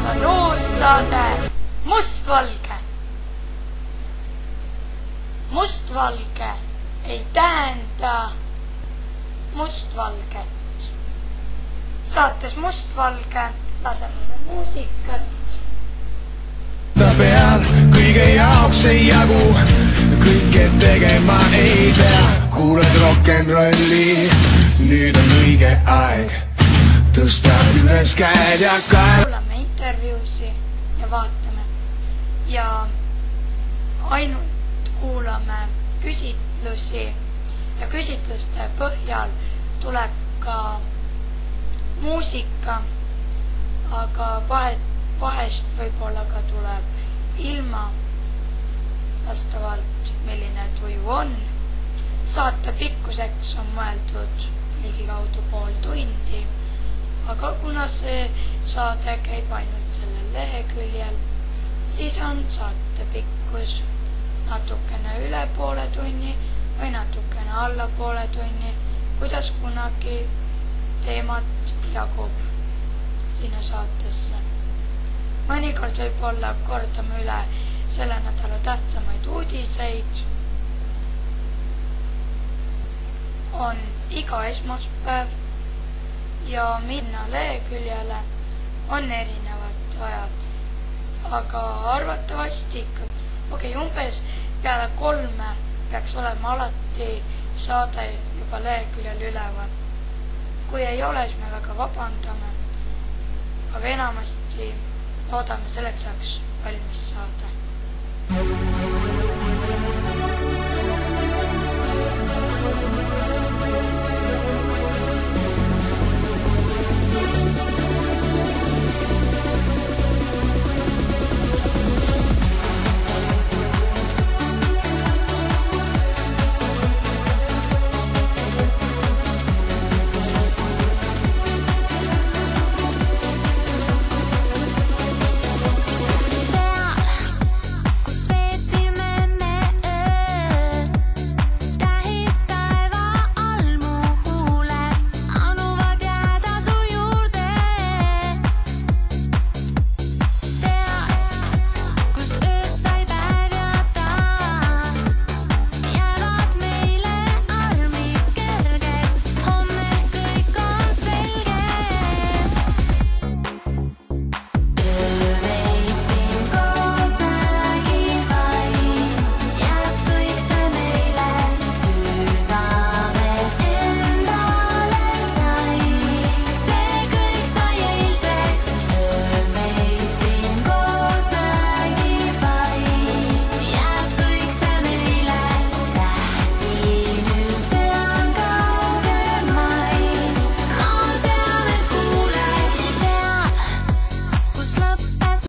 taas on uus saade Mustvalge. Mustvalge ei tähenda mustvalget. Saates Mustvalge laseme muusikat. Peal kõige jaoks ei jagu, kõike tegema ei pea. Kuuled rock'n'rolli, nüüd on õige aeg tõsta üles käed ja kuulame intervjuusi ja vaatame ja ainult kuulame küsitlusi ja küsitluste põhjal tuleb ka muusika, aga vahest võib-olla ka tuleb ilma, vastavalt milline tuju on. Saate pikkuseks on mõeldud ligikaudu pool tundi, aga kuna see saade käib ainult sellel leheküljel, siis on saate pikkus natukene üle poole tunni või natukene alla poole tunni, kuidas kunagi teemat jagub sinna saatesse. Mõnikord võib-olla kordame üle selle nädala tähtsamaid uudiseid. On iga esmaspäev ja minna leheküljele on erinevad ajad, aga arvatavasti ikka umbes peale 3 peaks olema alati saade juba leheküljel üleval. Kui ei ole, siis me väga vabandame, aga enamasti loodame selleks ajaks valmis saada.